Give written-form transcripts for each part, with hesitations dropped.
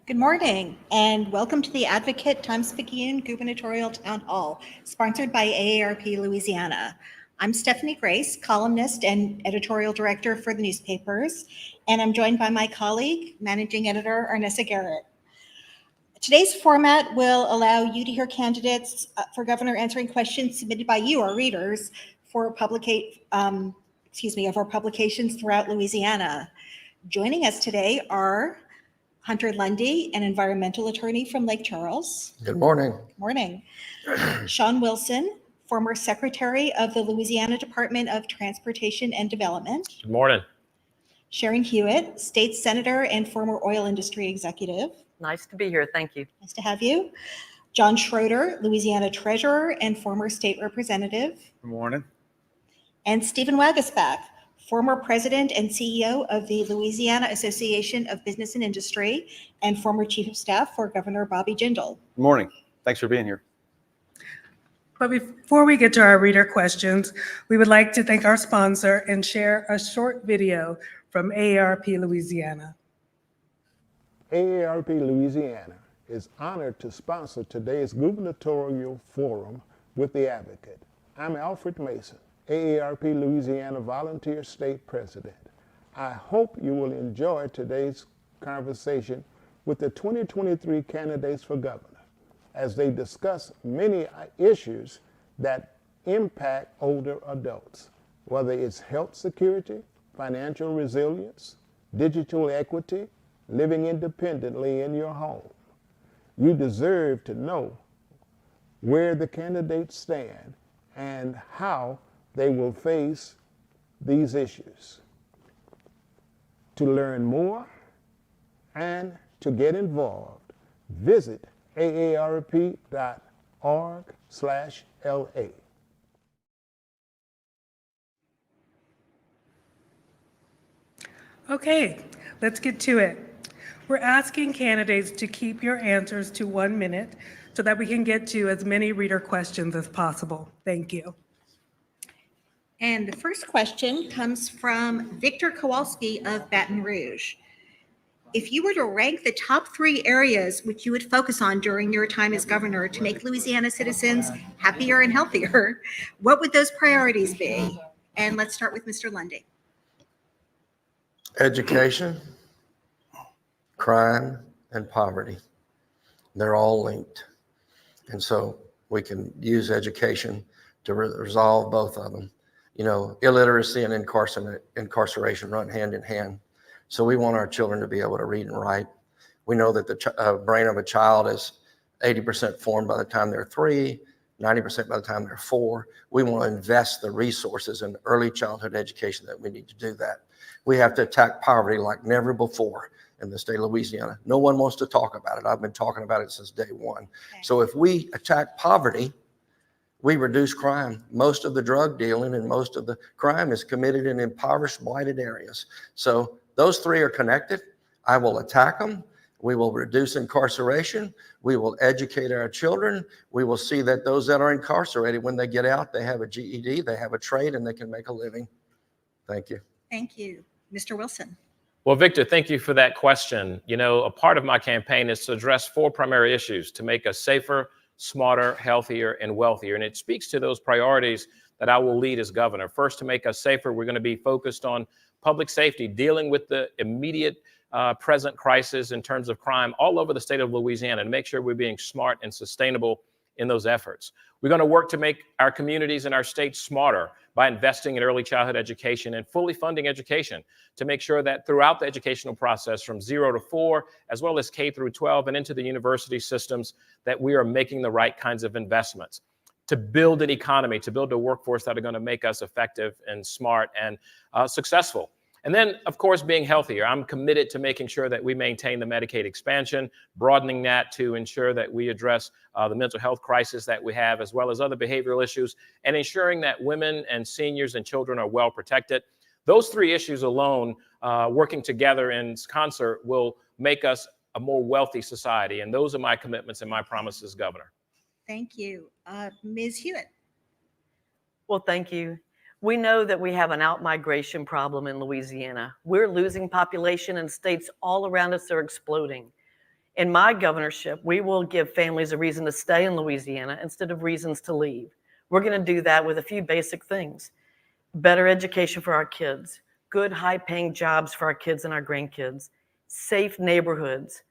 Good morning, and welcome to the Advocate Times-Picayune Gubernatorial Town Hall, sponsored by AARP Louisiana. I'm Stephanie Grace, columnist and editorial director for the newspapers, and I'm joined by my colleague, managing editor Arnessa Garrett. Today's format will allow you to hear candidates for governor answering questions submitted by you, our readers, for of our publications throughout Louisiana. Joining us today are Hunter Lundy, an environmental attorney from Lake Charles. Good morning. Good morning. Sean Wilson, former secretary of the Louisiana Department of Transportation and Development. Good morning. Sharon Hewitt, state senator and former oil industry executive. Nice to be here. Thank you. Nice to have you. John Schroeder, Louisiana treasurer and former state representative. Good morning. And Stephen Wagasback, former president and CEO of the Louisiana Association of Business and Industry and former chief of staff for Governor Bobby Jindal. Good morning. Thanks for being here. But before we get to our reader questions, we would like to thank our sponsor and share a short video from AARP Louisiana. AARP Louisiana is honored to sponsor today's gubernatorial forum with the Advocate. I'm Alfred Mason, AARP Louisiana Volunteer State President. I hope you will enjoy today's conversation with the 2023 candidates for governor as they discuss many issues that impact older adults, whether it's health security, financial resilience, digital equity, living independently in your home. You deserve to know where the candidates stand and how they will face these issues. To learn more and to get involved, visit aarp.org/LA. Okay, let's get to it. We're asking candidates to keep your answers to 1 minute so that we can get to as many reader questions as possible. Thank you. And the first question comes from Victor Kowalski of Baton Rouge. If you were to rank the top 3 areas which you would focus on during your time as governor to make Louisiana citizens happier and healthier, what would those priorities be? And let's start with Mr. Lundy. Education, crime, and poverty. They're all linked. And so we can use education to resolve both of them. You know, illiteracy and incarceration run hand in hand. So we want our children to be able to read and write. We know that the brain of a child is 80% formed by the time they're 3, 90% by the time they're 4. We want to invest the resources in early childhood education that we need to do that. We have to attack poverty like never before in the state of Louisiana. No one wants to talk about it. I've been talking about it since day one. Okay. So if we attack poverty, we reduce crime. Most of the drug dealing and most of the crime is committed in impoverished, blighted areas. So those 3 are connected. I will attack them. We will reduce incarceration. We will educate our children. We will see that those that are incarcerated, when they get out, they have a GED, they have a trade, and they can make a living. Thank you. Thank you. Mr. Wilson. Well, Victor, thank you for that question. You know, a part of my campaign is to address 4 primary issues to make us safer, smarter, healthier, and wealthier. And it speaks to those priorities that I will lead as governor. First, to make us safer, we're going to be focused on public safety, dealing with the immediate present crisis in terms of crime all over the state of Louisiana, and make sure we're being smart and sustainable in those efforts. We're going to work to make our communities and our state smarter by investing in early childhood education and fully funding education to make sure that throughout the educational process from 0 to 4, as well as K through 12 and into the university systems, that we are making the right kinds of investments to build an economy, to build a workforce that are going to make us effective and smart and successful. And then, of course, being healthier. I'm committed to making sure that we maintain the Medicaid expansion, broadening that to ensure that we address the mental health crisis that we have, as well as other behavioral issues, and ensuring that women and seniors and children are well protected. Those 3 issues alone, working together in concert, will make us a more wealthy society. And those are my commitments and my promises, Governor. Thank you. Ms. Hewitt. Well, thank you. We know that we have an out-migration problem in Louisiana. We're losing population and states all around us are exploding. In my governorship, we will give families a reason to stay in Louisiana instead of reasons to leave. We're going to do that with a few basic things. Better education for our kids, good high-paying jobs for our kids and our grandkids, safe neighborhoods,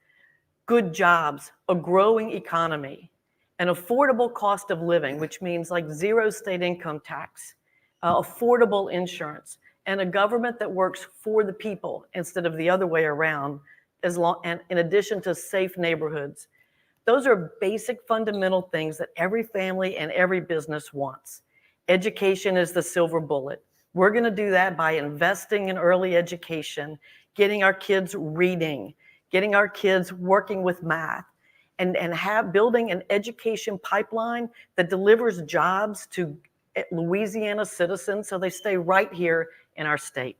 good jobs, a growing economy, an affordable cost of living, which means like zero state income tax, affordable insurance, and a government that works for the people instead of the other way around, and in addition to safe neighborhoods. Those are basic fundamental things that every family and every business wants. Education is the silver bullet. We're going to do that by investing in early education, getting our kids reading, getting our kids working with math, and building an education pipeline that delivers jobs to Louisiana citizens so they stay right here in our state.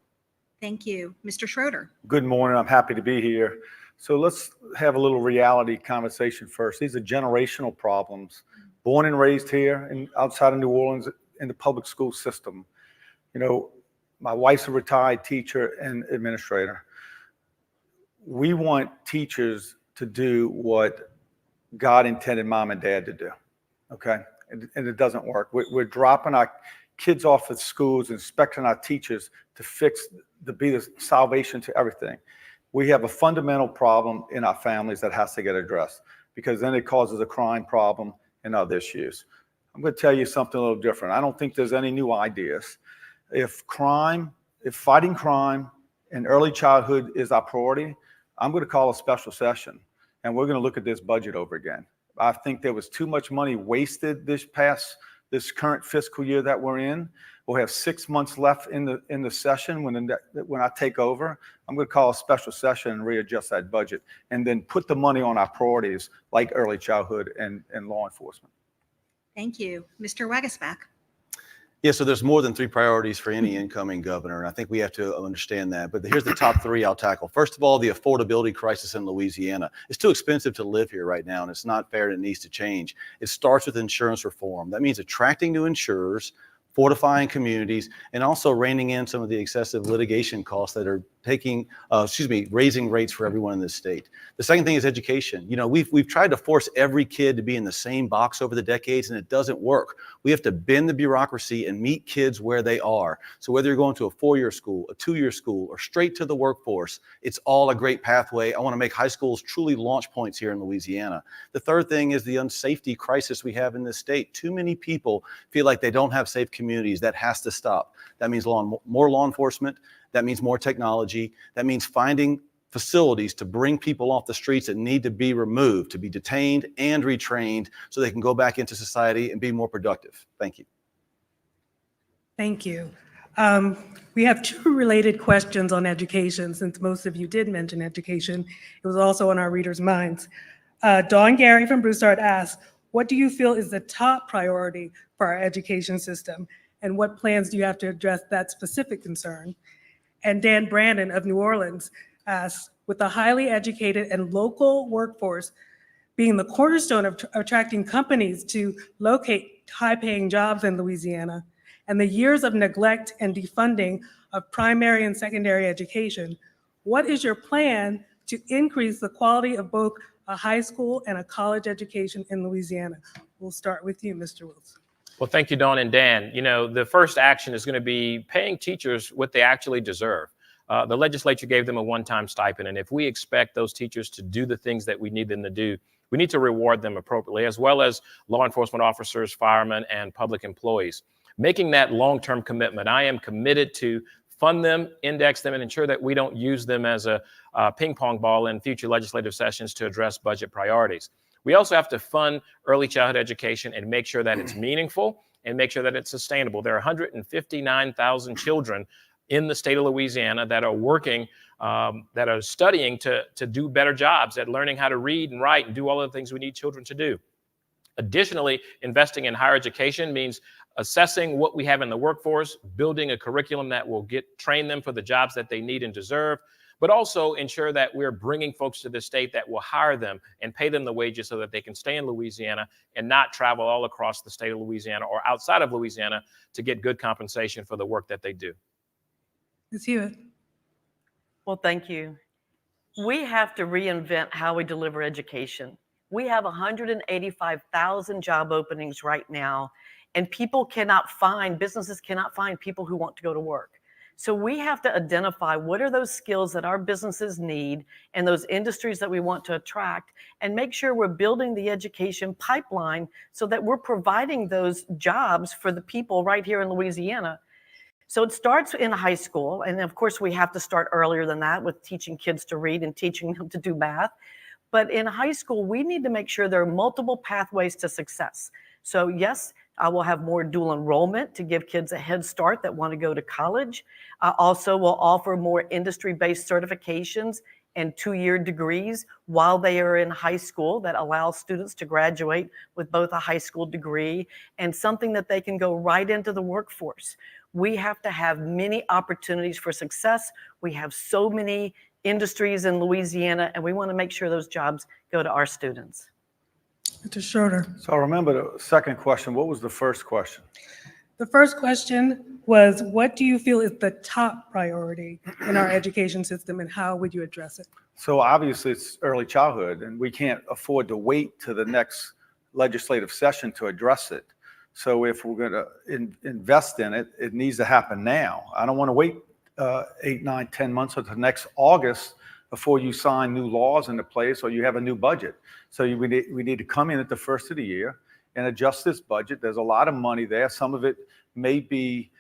Thank you. Mr. Schroeder. Good morning. I'm happy to be here. So let's have a little reality conversation first. These are generational problems. Born and raised here and outside of New Orleans in the public school system. You know, my wife's a retired teacher and administrator. We want teachers to do what God intended mom and dad to do, okay? And it doesn't work. We're dropping our kids off at schools and expecting our teachers to be the salvation to everything. We have a fundamental problem in our families that has to get addressed, because then it causes a crime problem and other issues. I'm going to tell you something a little different. I don't think there's any new ideas. If fighting crime in early childhood is our priority, I'm going to call a special session and we're going to look at this budget over again. I think there was too much money wasted this current fiscal year that we're in. We'll have 6 months left in the session when I take over. I'm going to call a special session and readjust that budget, and then put the money on our priorities like early childhood and law enforcement. Thank you. Mr. Wagasback. Yeah, so there's more than 3 priorities for any incoming governor, and I think we have to understand that. But here's the top 3 I'll tackle. First of all, the affordability crisis in Louisiana. It's too expensive to live here right now, and it's not fair, and it needs to change. It starts with insurance reform. That means attracting new insurers, fortifying communities, and also reining in some of the excessive litigation costs that are raising rates for everyone in this state. The second thing is education. You know, we've tried to force every kid to be in the same box over the decades, and it doesn't work. We have to bend the bureaucracy and meet kids where they are. So whether you're going to a 4-year school, a 2-year school, or straight to the workforce, it's all a great pathway. I want to make high schools truly launch points here in Louisiana. The third thing is the unsafety crisis we have in this state. Too many people feel like they don't have safe communities. That has to stop. That means more law enforcement. That means more technology. That means finding facilities to bring people off the streets that need to be removed, to be detained and retrained so they can go back into society and be more productive. Thank you. Thank you. We have 2 related questions on education, since most of you did mention education. It was also on our readers' minds. Dawn Gary from Broussard asks, what do you feel is the top priority for our education system, and what plans do you have to address that specific concern? And Dan Brandon of New Orleans asks, with a highly educated and local workforce being the cornerstone of attracting companies to locate high-paying jobs in Louisiana, and the years of neglect and defunding of primary and secondary education, what is your plan to increase the quality of both a high school and a college education in Louisiana? We'll start with you, Mr. Wilson. Well, thank you, Dawn and Dan. You know, the first action is going to be paying teachers what they actually deserve. The legislature gave them a one-time stipend, and if we expect those teachers to do the things that we need them to do, we need to reward them appropriately, as well as law enforcement officers, firemen, and public employees. Making that long-term commitment, I am committed to fund them, index them, and ensure that we don't use them as a ping pong ball in future legislative sessions to address budget priorities. We also have to fund early childhood education and make sure that it's meaningful and make sure that it's sustainable. There are 159,000 children in the state of Louisiana that are working, that are studying to do better jobs at learning how to read and write and do all of the things we need children to do. Additionally, investing in higher education means assessing what we have in the workforce, building a curriculum that will train them for the jobs that they need and deserve, but also ensure that we're bringing folks to the state that will hire them and pay them the wages so that they can stay in Louisiana and not travel all across the state of Louisiana or outside of Louisiana to get good compensation for the work that they do. Ms. Hewitt. Well, thank you. We have to reinvent how we deliver education. We have 185,000 job openings right now, and businesses cannot find people who want to go to work. So we have to identify what are those skills that our businesses need and those industries that we want to attract, and make sure we're building the education pipeline so that we're providing those jobs for the people right here in Louisiana. So it starts in high school, and of course we have to start earlier than that with teaching kids to read and teaching them to do math. But in high school, we need to make sure there are multiple pathways to success. So yes, I will have more dual enrollment to give kids a head start that want to go to college. I also will offer more industry-based certifications and 2-year degrees while they are in high school that allow students to graduate with both a high school degree and something that they can go right into the workforce. We have to have many opportunities for success. We have so many industries in Louisiana, and we want to make sure those jobs go to our students. Mr. Schroeder. So I remember the second question. What was the first question? The first question was, what do you feel is the top priority in our education system, and how would you address it? So obviously it's early childhood, and we can't afford to wait to the next legislative session to address it. So if we're going to invest in it, it needs to happen now. I don't want to wait 8, 9, 10 months until next August before you sign new laws into place or you have a new budget. So we need to come in at the first of the year and adjust this budget. There's a lot of money there. Some of it may be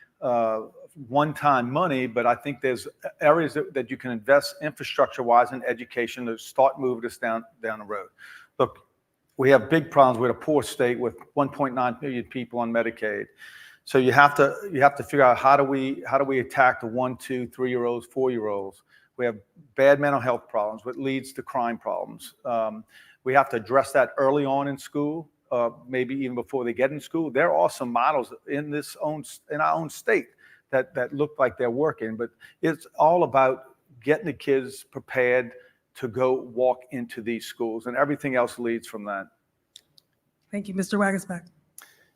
one-time money, but I think there's areas that you can invest infrastructure-wise in education to start moving us down the road. Look, we have big problems with a poor state with 1.9 million people on Medicaid. So you have to figure out how do we attack the 1, 2, 3-year-olds, 4-year-olds. We have bad mental health problems, which leads to crime problems. We have to address that early on in school, maybe even before they get in school. There are some models in our own state that look like they're working, but it's all about getting the kids prepared to go walk into these schools, and everything else leads from that. Thank you, Mr. Wagersbach.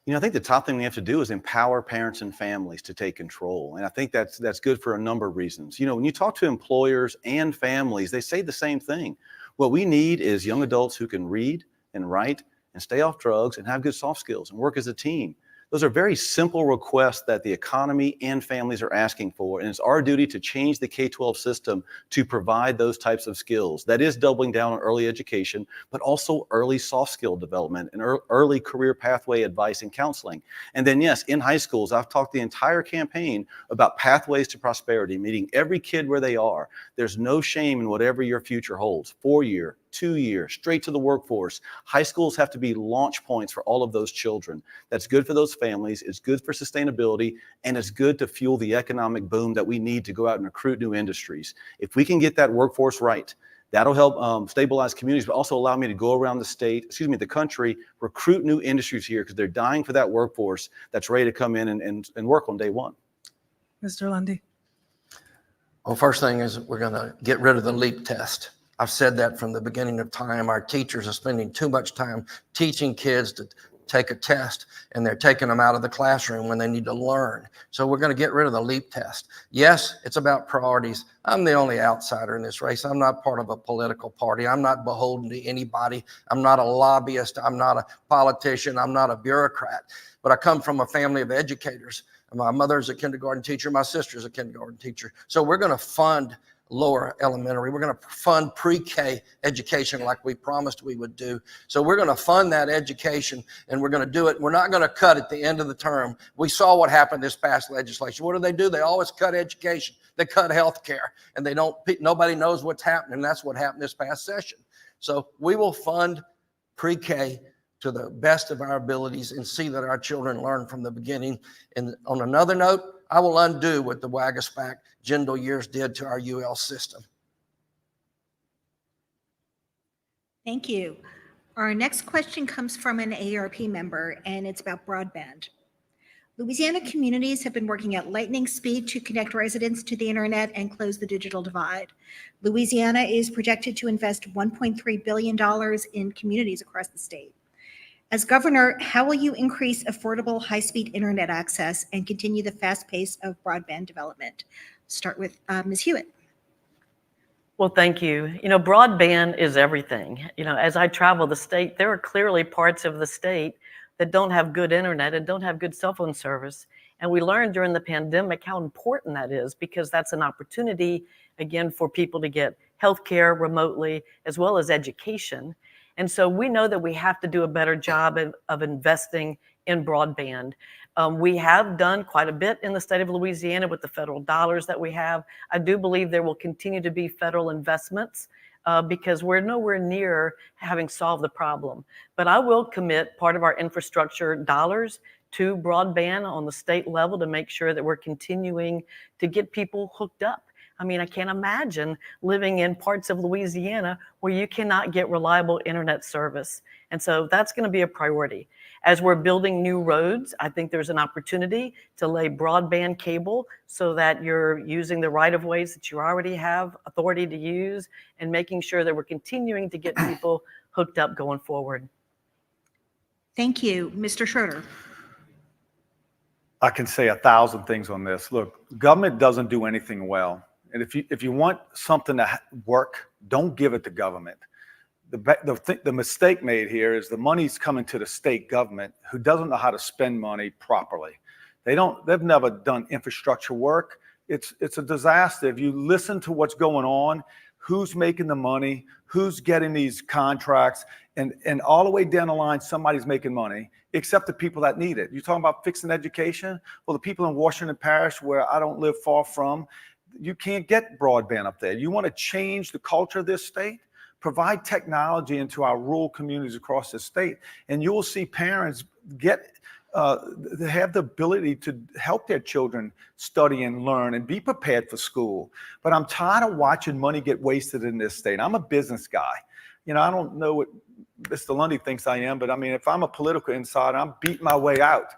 I think the top thing we have to do is empower parents and families to take control. And I think that's good for a number of reasons. When you talk to employers and families, they say the same thing. What we need is young adults who can read and write and stay off drugs and have good soft skills and work as a team. Those are very simple requests that the economy and families are asking for, and it's our duty to change the K-12 system to provide those types of skills. That is doubling down on early education, but also early soft skill development and early career pathway advice and counseling. And then yes, in high schools, I've talked the entire campaign about pathways to prosperity, meeting every kid where they are. There's no shame in whatever your future holds. 4-year, 2-year, straight to the workforce. High schools have to be launch points for all of those children. That's good for those families, it's good for sustainability, and it's good to fuel the economic boom that we need to go out and recruit new industries. If we can get that workforce right, that'll help stabilize communities, but also allow me to go around the country, recruit new industries here because they're dying for that workforce that's ready to come in and work on day one. Mr. Lundy. Well, first thing is we're going to get rid of the LEAP test. I've said that from the beginning of time. Our teachers are spending too much time teaching kids to take a test, and they're taking them out of the classroom when they need to learn. So we're going to get rid of the LEAP test. Yes, it's about priorities. I'm the only outsider in this race. I'm not part of a political party. I'm not beholden to anybody. I'm not a lobbyist. I'm not a politician. I'm not a bureaucrat. But I come from a family of educators. My mother's a kindergarten teacher. My sister's a kindergarten teacher. So we're going to fund lower elementary. We're going to fund pre-K education like we promised we would do. So we're going to fund that education, and we're going to do it. We're not going to cut at the end of the term. We saw what happened this past legislation. What do? They always cut education. They cut health care, and nobody knows what's happening. That's what happened this past session. So we will fund pre-K to the best of our abilities and see that our children learn from the beginning. And on another note, I will undo what the Wagersbach Jindal years did to our UL system. Thank you. Our next question comes from an AARP member, and it's about broadband. Louisiana communities have been working at lightning speed to connect residents to the internet and close the digital divide. Louisiana is projected to invest $1.3 billion in communities across the state. As governor, how will you increase affordable high-speed internet access and continue the fast pace of broadband development? Start with Ms. Hewitt. Well, thank you. You know, broadband is everything. You know, as I travel the state, there are clearly parts of the state that don't have good internet and don't have good cell phone service. And we learned during the pandemic how important that is, because that's an opportunity, again, for people to get healthcare remotely as well as education. And so we know that we have to do a better job of investing in broadband. We have done quite a bit in the state of Louisiana with the federal dollars that we have. I do believe there will continue to be federal investments because we're nowhere near having solved the problem. But I will commit part of our infrastructure dollars to broadband on the state level to make sure that we're continuing to get people hooked up. I mean, I can't imagine living in parts of Louisiana where you cannot get reliable internet service. And so that's going to be a priority. As we're building new roads, I think there's an opportunity to lay broadband cable so that you're using the right-of-ways that you already have authority to use, and making sure that we're continuing to get people hooked up going forward. Thank you. Mr. Schroeder. I can say 1,000 things on this. Look, government doesn't do anything well. And if you want something to work, don't give it to government. The mistake made here is the money's coming to the state government, who doesn't know how to spend money properly. They've never done infrastructure work. It's a disaster. If you listen to what's going on, who's making the money, who's getting these contracts, and all the way down the line, somebody's making money, except the people that need it. You're talking about fixing education? Well, the people in Washington Parish, where I don't live far from, you can't get broadband up there. You want to change the culture of this state? Provide technology into our rural communities across the state, and you will see parents they have the ability to help their children study and learn and be prepared for school. But I'm tired of watching money get wasted in this state. I'm a business guy. You know, I don't know what Mr. Lundy thinks I am, but I mean, if I'm a political insider, I'm beating my way out.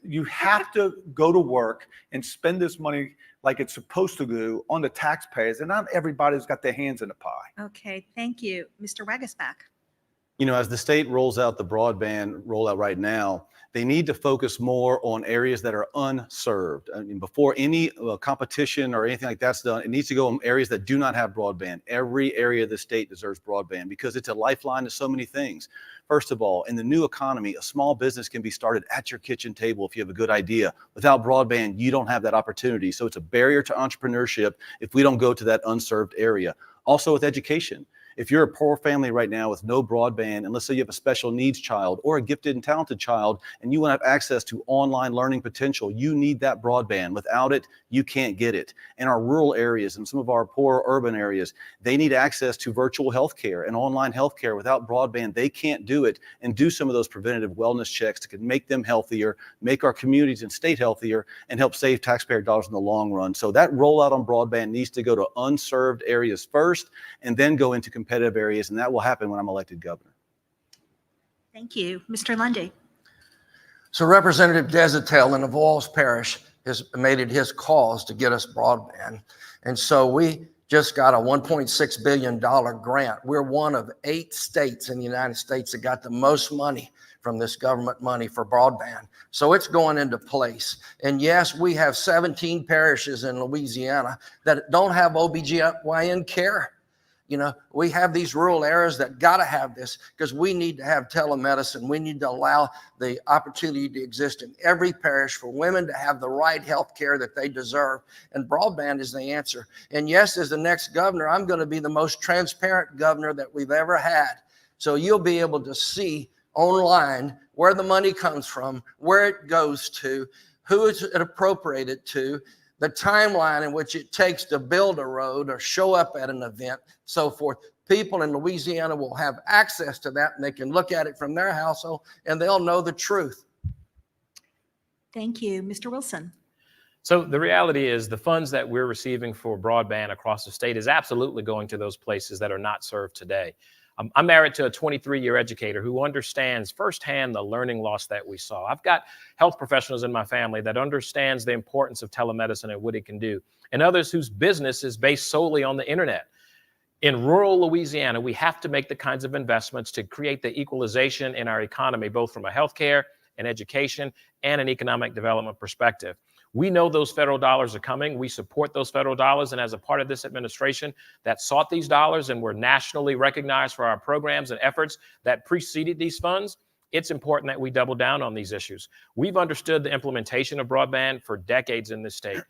You have to go to work and spend this money like it's supposed to do on the taxpayers, and not everybody's got their hands in the pie. Okay, thank you. Mr. Wagasback. You know, as the state rolls out the broadband rollout right now, they need to focus more on areas that are unserved. I mean, before any competition or anything like that's done, it needs to go in areas that do not have broadband. Every area of the state deserves broadband because it's a lifeline to so many things. First of all, in the new economy, a small business can be started at your kitchen table if you have a good idea. Without broadband, you don't have that opportunity. So it's a barrier to entrepreneurship if we don't go to that unserved area. Also with education. If you're a poor family right now with no broadband, and let's say you have a special needs child or a gifted and talented child, and you want to have access to online learning potential, you need that broadband. Without it, you can't get it. In our rural areas and some of our poor urban areas, they need access to virtual healthcare and online healthcare. Without broadband, they can't do it and do some of those preventative wellness checks that can make them healthier, make our communities and state healthier, and help save taxpayer dollars in the long run. So that rollout on broadband needs to go to unserved areas first, and then go into competitive areas, and that will happen when I'm elected governor. Thank you. Mr. Lundy. So Representative Desatel in the Vols Parish has made it his cause to get us broadband. And so we just got a $1.6 billion grant. We're one of 8 states in the United States that got the most money from this government money for broadband. So it's going into place. And yes, we have 17 parishes in Louisiana that don't have OBGYN care. You know, we have these rural areas that got to have this because we need to have telemedicine. We need to allow the opportunity to exist in every parish for women to have the right health care that they deserve. And broadband is the answer. And yes, as the next governor, I'm going to be the most transparent governor that we've ever had. So you'll be able to see online where the money comes from, where it goes to, who it's appropriated to, the timeline in which it takes to build a road or show up at an event, so forth. People in Louisiana will have access to that, and they can look at it from their household, and they'll know the truth. Thank you. Mr. Wilson. So the reality is the funds that we're receiving for broadband across the state is absolutely going to those places that are not served today. I'm married to a 23-year educator who understands firsthand the learning loss that we saw. I've got health professionals in my family that understands the importance of telemedicine and what it can do, and others whose business is based solely on the internet. In rural Louisiana, we have to make the kinds of investments to create the equalization in our economy, both from a healthcare and education and an economic development perspective. We know those federal dollars are coming. We support those federal dollars. And as a part of this administration that sought these dollars and were nationally recognized for our programs and efforts that preceded these funds, it's important that we double down on these issues. We've understood the implementation of broadband for decades in this state.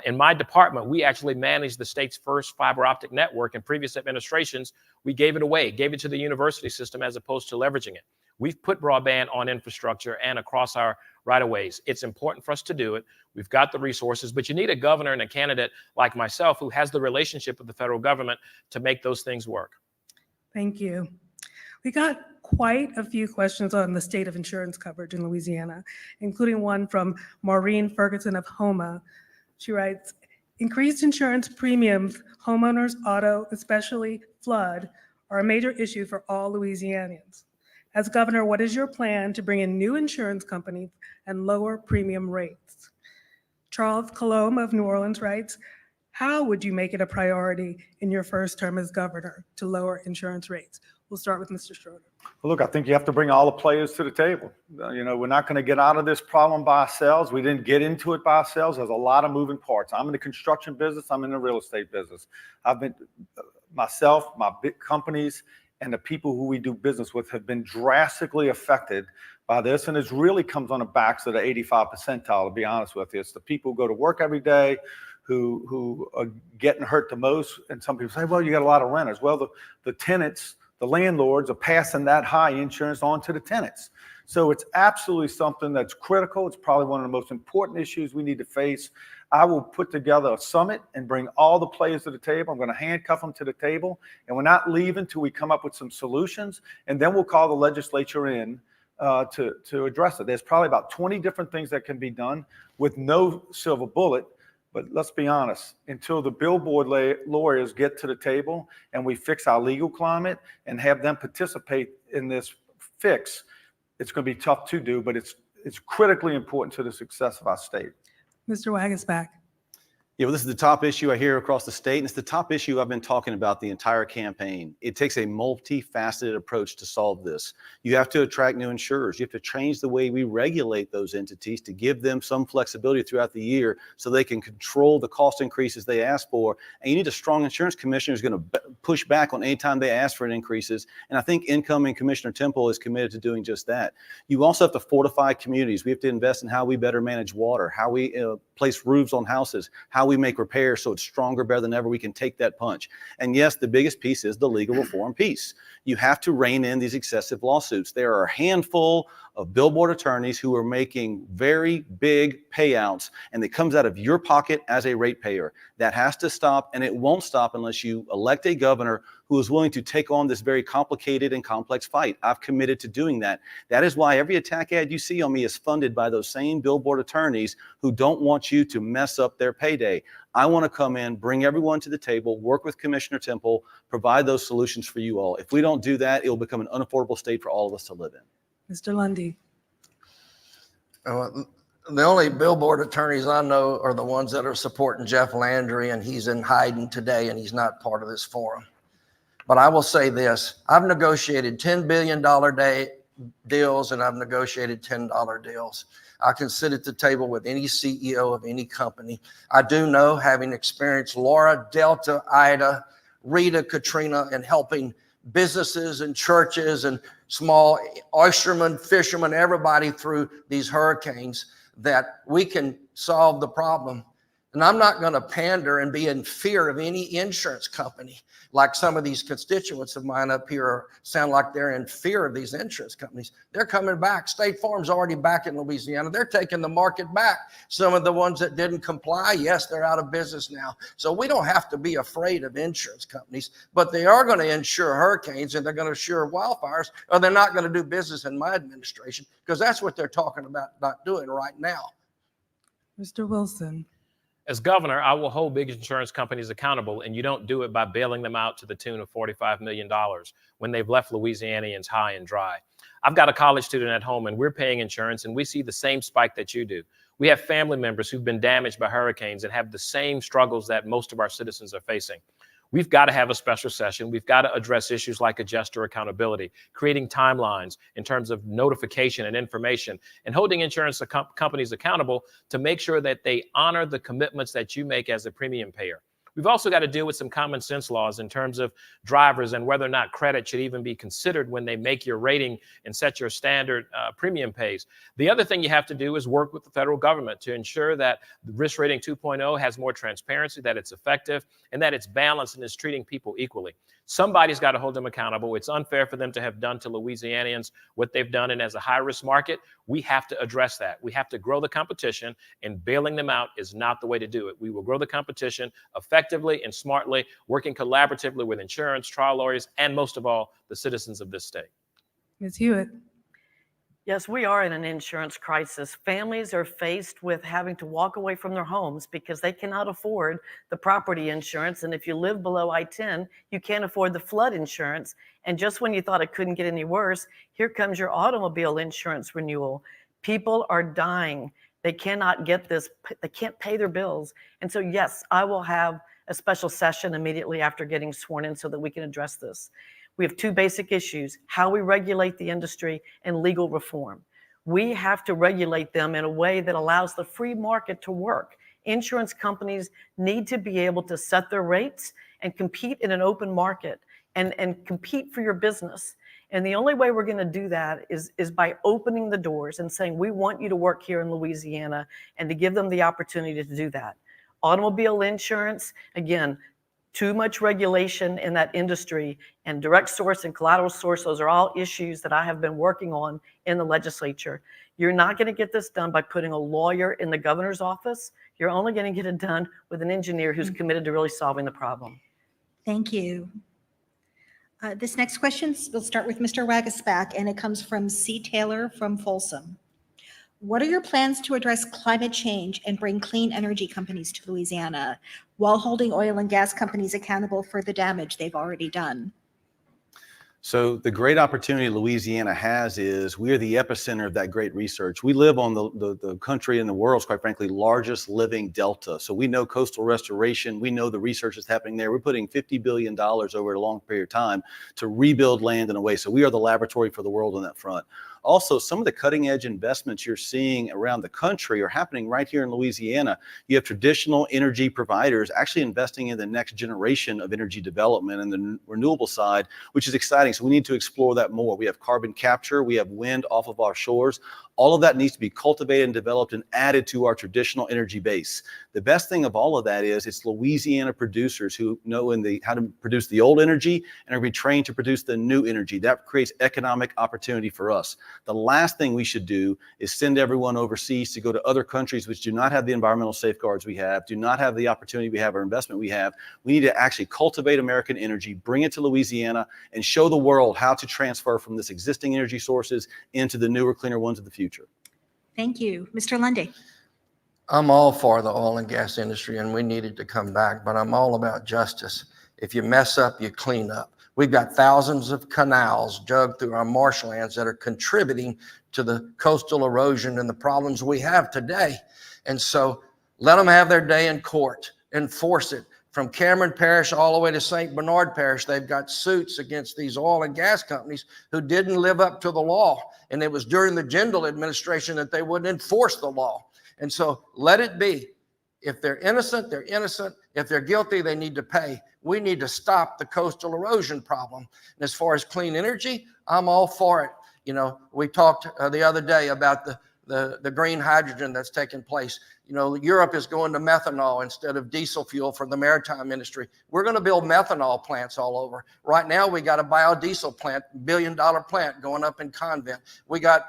In my department, we actually managed the state's first fiber optic network. In previous administrations, we gave it away, gave it to the university system as opposed to leveraging it. We've put broadband on infrastructure and across our right-of-ways. It's important for us to do it. We've got the resources, but you need a governor and a candidate like myself who has the relationship with the federal government to make those things work. Thank you. We got quite a few questions on the state of insurance coverage in Louisiana, including one from Maureen Ferguson of Homa. She writes, increased insurance premiums, homeowners, auto, especially flood, are a major issue for all Louisianians. As governor, what is your plan to bring in new insurance companies and lower premium rates? Charles Colomb of New Orleans writes, how would you make it a priority in your first term as governor to lower insurance rates? We'll start with Mr. Schroeder. Well, look, I think you have to bring all the players to the table. We're not going to get out of this problem by ourselves. We didn't get into it by ourselves. There's a lot of moving parts. I'm in the construction business. I'm in the real estate business. I've been, myself, my big companies, and the people who we do business with have been drastically affected by this. And it really comes on the backs of the 85 percentile, to be honest with you. It's the people who go to work every day who are getting hurt the most. And some people say, well, you got a lot of renters. Well, the tenants, the landlords are passing that high insurance on to the tenants. So it's absolutely something that's critical. It's probably one of the most important issues we need to face. I will put together a summit and bring all the players to the table. I'm going to handcuff them to the table, and we're not leaving until we come up with some solutions, and then we'll call the legislature in to address it. There's probably about 20 different things that can be done with no silver bullet. But let's be honest, until the billboard lawyers get to the table and we fix our legal climate and have them participate in this fix, it's going to be tough to do, but it's critically important to the success of our state. Mr. Wagasback. Yeah, well, this is the top issue I hear across the state, and it's the top issue I've been talking about the entire campaign. It takes a multifaceted approach to solve this. You have to attract new insurers. You have to change the way we regulate those entities to give them some flexibility throughout the year so they can control the cost increases they ask for. And you need a strong insurance commissioner who's going to push back on any time they ask for increases. And I think incoming Commissioner Temple is committed to doing just that. You also have to fortify communities. We have to invest in how we better manage water, how we place roofs on houses, how we make repairs so it's stronger, better than ever. We can take that punch. And yes, the biggest piece is the legal reform piece. You have to rein in these excessive lawsuits. There are a handful of billboard attorneys who are making very big payouts, and it comes out of your pocket as a ratepayer. That has to stop, and it won't stop unless you elect a governor who is willing to take on this very complicated and complex fight. I've committed to doing that. That is why every attack ad you see on me is funded by those same billboard attorneys who don't want you to mess up their payday. I want to come in, bring everyone to the table, work with Commissioner Temple, provide those solutions for you all. If we don't do that, it will become an unaffordable state for all of us to live in. Mr. Lundy. The only billboard attorneys I know are the ones that are supporting Jeff Landry, and he's in hiding today, and he's not part of this forum. But I will say this, I've negotiated $10 billion day deals, and I've negotiated $10 deals. I can sit at the table with any CEO of any company. I do know, having experienced Laura, Delta, Ida, Rita, Katrina, and helping businesses and churches and small oystermen, fishermen, everybody through these hurricanes, that we can solve the problem. And I'm not going to pander and be in fear of any insurance company, like some of these constituents of mine up here sound like they're in fear of these insurance companies. They're coming back. State Farm's already back in Louisiana. They're taking the market back. Some of the ones that didn't comply, yes, they're out of business now. So we don't have to be afraid of insurance companies, but they are going to insure hurricanes, and they're going to insure wildfires, or they're not going to do business in my administration, because that's what they're talking about not doing right now. Mr. Wilson. As governor, I will hold big insurance companies accountable, and you don't do it by bailing them out to the tune of $45 million when they've left Louisianians high and dry. I've got a college student at home, and we're paying insurance, and we see the same spike that you do. We have family members who've been damaged by hurricanes and have the same struggles that most of our citizens are facing. We've got to have a special session. We've got to address issues like adjuster accountability, creating timelines in terms of notification and information, and holding insurance companies accountable to make sure that they honor the commitments that you make as a premium payer. We've also got to deal with some common sense laws in terms of drivers and whether or not credit should even be considered when they make your rating and set your standard premium pays. The other thing you have to do is work with the federal government to ensure that the Risk Rating 2.0 has more transparency, that it's effective, and that it's balanced and is treating people equally. Somebody's got to hold them accountable. It's unfair for them to have done to Louisianians what they've done, and as a high-risk market, we have to address that. We have to grow the competition, and bailing them out is not the way to do it. We will grow the competition effectively and smartly, working collaboratively with insurance, trial lawyers, and most of all, the citizens of this state. Ms. Hewitt. Yes, we are in an insurance crisis. Families are faced with having to walk away from their homes because they cannot afford the property insurance. And if you live below I-10, you can't afford the flood insurance. And just when you thought it couldn't get any worse, here comes your automobile insurance renewal. People are dying. They cannot get this. They can't pay their bills. And so, yes, I will have a special session immediately after getting sworn in so that we can address this. We have two basic issues: how we regulate the industry and legal reform. We have to regulate them in a way that allows the free market to work. Insurance companies need to be able to set their rates and compete in an open market and compete for your business. And the only way we're going to do that is by opening the doors and saying, we want you to work here in Louisiana, and to give them the opportunity to do that. Automobile insurance, again, too much regulation in that industry, and direct source and collateral source, those are all issues that I have been working on in the legislature. You're not going to get this done by putting a lawyer in the governor's office. You're only going to get it done with an engineer who's committed to really solving the problem. Thank you. This next question, we'll start with Mr. Wagasback, and it comes from C. Taylor from Folsom. What are your plans to address climate change and bring clean energy companies to Louisiana while holding oil and gas companies accountable for the damage they've already done? So the great opportunity Louisiana has is we're the epicenter of that great research. We live on the country and the world's, quite frankly, largest living delta. So we know coastal restoration. We know the research that's happening there. We're putting $50 billion over a long period of time to rebuild land in a way. So we are the laboratory for the world on that front. Also, some of the cutting edge investments you're seeing around the country are happening right here in Louisiana. You have traditional energy providers actually investing in the next generation of energy development and the renewable side, which is exciting. So we need to explore that more. We have carbon capture, we have wind off of our shores. All of that needs to be cultivated and developed and added to our traditional energy base. The best thing of all of that is it's Louisiana producers who know how to produce the old energy and are be trained to produce the new energy. That creates economic opportunity for us. The last thing we should do is send everyone overseas to go to other countries which do not have the environmental safeguards we have, do not have the opportunity we have or investment we have. We need to actually cultivate American energy, bring it to Louisiana, and show the world how to transfer from this existing energy sources into the newer, cleaner ones of the future. Thank you. Mr. Lundy. I'm all for the oil and gas industry, and we need it to come back, but I'm all about justice. If you mess up, you clean up. We've got thousands of canals dug through our marshlands that are contributing to the coastal erosion and the problems we have today. And so let them have their day in court, enforce it. From Cameron Parish all the way to St. Bernard Parish, they've got suits against these oil and gas companies who didn't live up to the law. And it was during the Jindal administration that they wouldn't enforce the law. And so let it be. If they're innocent, they're innocent. If they're guilty, they need to pay. We need to stop the coastal erosion problem. And as far as clean energy, I'm all for it. You know, we talked the other day about the green hydrogen that's taking place. You know, Europe is going to methanol instead of diesel fuel for the maritime industry. We're going to build methanol plants all over. Right now, we got a biodiesel plant, $1 billion plant going up in Convent. We got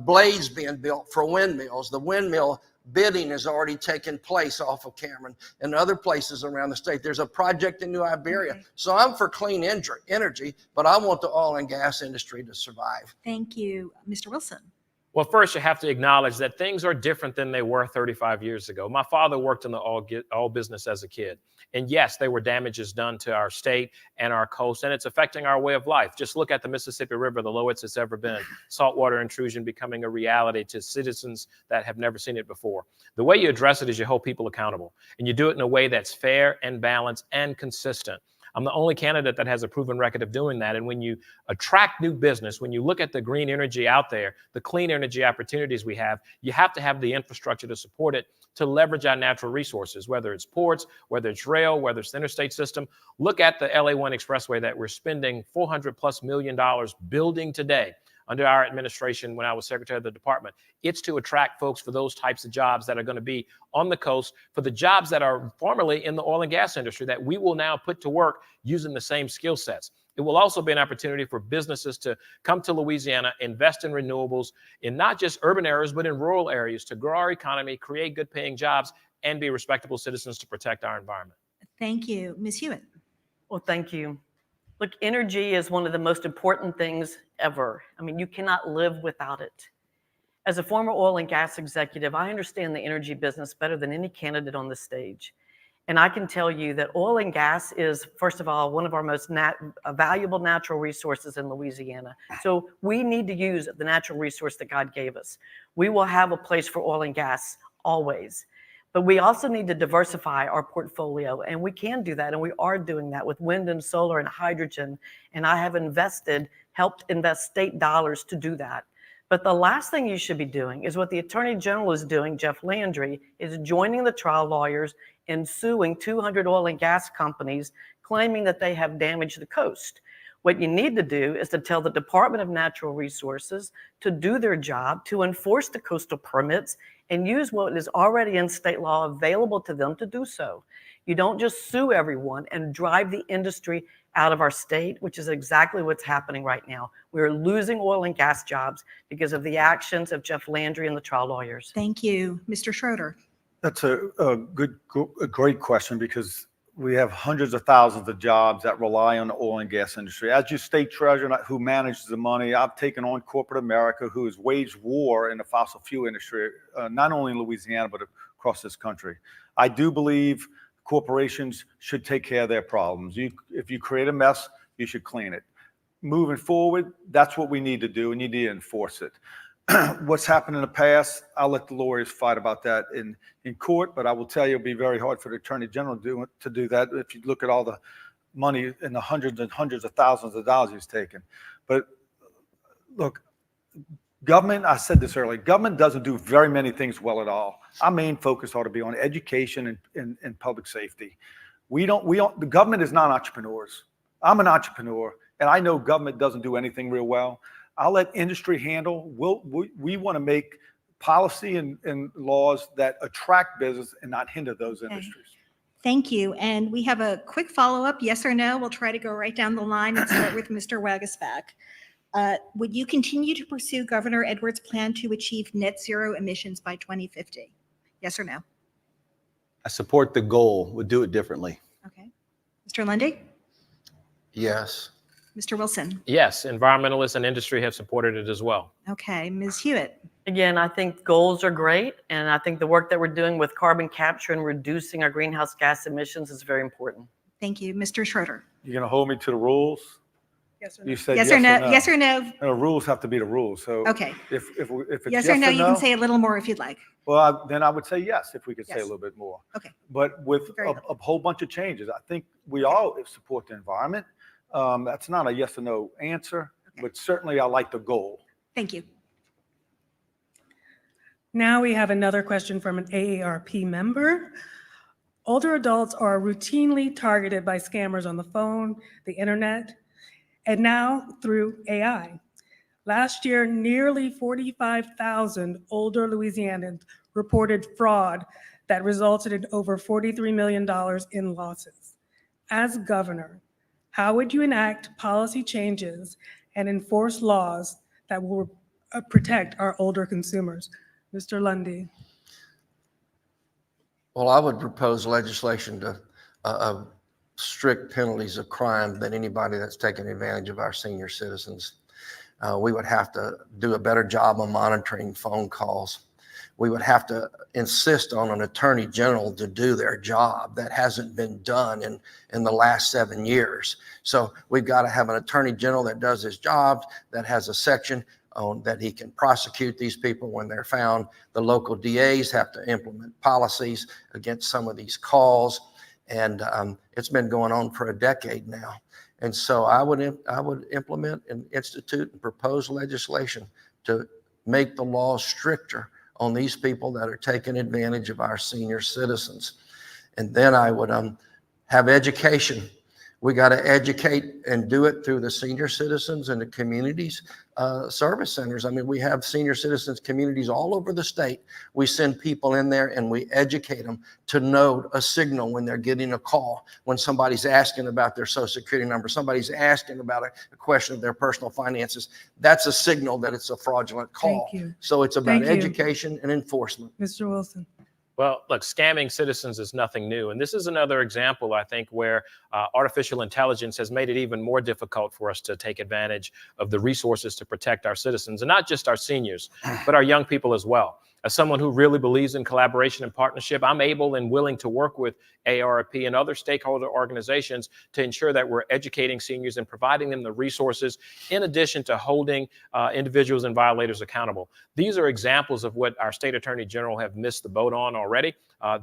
blades being built for windmills. The windmill bidding has already taken place off of Cameron and other places around the state. There's a project in New Iberia. Okay. So I'm for clean energy, but I want the oil and gas industry to survive. Thank you. Mr. Wilson. Well, first, you have to acknowledge that things are different than they were 35 years ago. My father worked in the oil business as a kid. And yes, there were damages done to our state and our coast, and it's affecting our way of life. Just look at the Mississippi River, the lowest it's ever been. Saltwater intrusion becoming a reality to citizens that have never seen it before. The way you address it is you hold people accountable, and you do it in a way that's fair and balanced and consistent. I'm the only candidate that has a proven record of doing that. And when you attract new business, when you look at the green energy out there, the clean energy opportunities we have, you have to have the infrastructure to support it, to leverage our natural resources, whether it's ports, whether it's rail, whether it's the interstate system. Look at the LA1 Expressway that we're spending $400+ million building today under our administration when I was Secretary of the Department. It's to attract folks for those types of jobs that are going to be on the coast, for the jobs that are formerly in the oil and gas industry that we will now put to work using the same skill sets. It will also be an opportunity for businesses to come to Louisiana, invest in renewables in not just urban areas, but in rural areas to grow our economy, create good paying jobs, and be respectable citizens to protect our environment. Thank you. Ms. Hewitt. Well, thank you. Look, energy is one of the most important things ever. I mean, you cannot live without it. As a former oil and gas executive, I understand the energy business better than any candidate on the stage. And I can tell you that oil and gas is, first of all, one of our most valuable natural resources in Louisiana. So we need to use the natural resource that God gave us. We will have a place for oil and gas always. But we also need to diversify our portfolio, and we can do that, and we are doing that with wind and solar and hydrogen. And I have helped invest state dollars to do that. But the last thing you should be doing is what the Attorney General is doing, Jeff Landry, is joining the trial lawyers in suing 200 oil and gas companies, claiming that they have damaged the coast. What you need to do is to tell the Department of Natural Resources to do their job, to enforce the coastal permits, and use what is already in state law available to them to do so. You don't just sue everyone and drive the industry out of our state, which is exactly what's happening right now. We're losing oil and gas jobs because of the actions of Jeff Landry and the trial lawyers. Thank you. Mr. Schroeder. That's a great question, because we have hundreds of thousands of jobs that rely on the oil and gas industry. As your state treasurer who manages the money, I've taken on corporate America, who has waged war in the fossil fuel industry, not only in Louisiana, but across this country. I do believe corporations should take care of their problems. If you create a mess, you should clean it. Moving forward, that's what we need to do. We need to enforce it. What's happened in the past, I'll let the lawyers fight about that in court, but I will tell you it'll be very hard for the Attorney General to do that if you look at all the money and the hundreds and hundreds of thousands of dollars he's taken. But look, government, I said this earlier, government doesn't do very many things well at all. Our main focus ought to be on education and public safety. The government is not entrepreneurs. I'm an entrepreneur, and I know government doesn't do anything real well. I'll let industry handle. We want to make policy and laws that attract business and not hinder those industries. Thank you. And we have a quick follow-up, yes or no. We'll try to go right down the line and start with Mr. Wagasback. Would you continue to pursue Governor Edwards' plan to achieve net zero emissions by 2050? Yes or no? I support the goal. Would do it differently. Okay. Mr. Lundy? Yes. Mr. Wilson? Yes, environmentalists and industry have supported it as well. Okay. Ms. Hewitt? Again, I think goals are great, and I think the work that we're doing with carbon capture and reducing our greenhouse gas emissions is very important. Thank you. Mr. Schroeder? You're going to hold me to the rules? Yes or no? You said Yes or no? Yes or no? No, rules have to be the rules. So Okay. if it's Yes or no, you can say a little more if you'd like. well, then I would say yes, if we could say Yes. a little bit more. Okay. But with Very good. a whole bunch of changes, I think we all support the environment. That's not a yes or no answer, but certainly I like the goal. Thank you. Now we have another question from an AARP member. Older adults are routinely targeted by scammers on the phone, the internet, and now through AI. Last year, nearly 45,000 older Louisianans reported fraud that resulted in over $43 million in losses. As governor, how would you enact policy changes and enforce laws that will protect our older consumers? Mr. Lundy. Well, I would propose legislation of strict penalties of crime that anybody that's taking advantage of our senior citizens. We would have to do a better job of monitoring phone calls. We would have to insist on an attorney general to do their job. That hasn't been done in the last 7 years. So we've got to have an attorney general that does his job, that has a section on that he can prosecute these people when they're found. The local DAs have to implement policies against some of these calls. And it's been going on for a decade now. And so I would implement and institute and propose legislation to make the law stricter on these people that are taking advantage of our senior citizens. And then I would have education. We got to educate and do it through the senior citizens and the communities service centers. I mean, we have senior citizens communities all over the state. We send people in there and we educate them to know a signal when they're getting a call, when somebody's asking about their social security number, somebody's asking about a question of their personal finances. That's a signal that it's a fraudulent call. Thank you. So it's about Thank you. education and enforcement. Mr. Wilson. Well, look, scamming citizens is nothing new. And this is another example, I think, where artificial intelligence has made it even more difficult for us to take advantage of the resources to protect our citizens, and not just our seniors, but our young people as well. As someone who really believes in collaboration and partnership, I'm able and willing to work with AARP and other stakeholder organizations to ensure that we're educating seniors and providing them the resources, in addition to holding individuals and violators accountable. These are examples of what our state attorney general have missed the boat on already.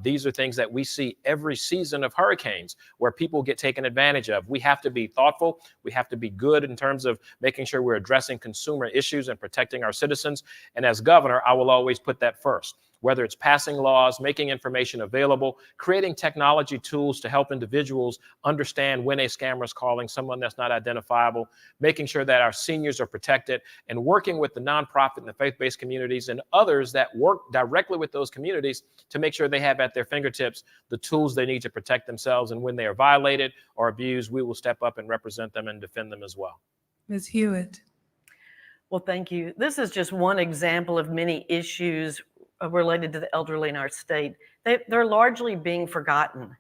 These are things that we see every season of hurricanes where people get taken advantage of. We have to be thoughtful. We have to be good in terms of making sure we're addressing consumer issues and protecting our citizens. And as governor, I will always put that first. Whether it's passing laws, making information available, creating technology tools to help individuals understand when a scammer is calling someone that's not identifiable, making sure that our seniors are protected, and working with the nonprofit and the faith-based communities and others that work directly with those communities to make sure they have at their fingertips the tools they need to protect themselves. And when they are violated or abused, we will step up and represent them and defend them as well. Ms. Hewitt. Well, thank you. This is just one example of many issues related to the elderly in our state. They're largely being forgotten.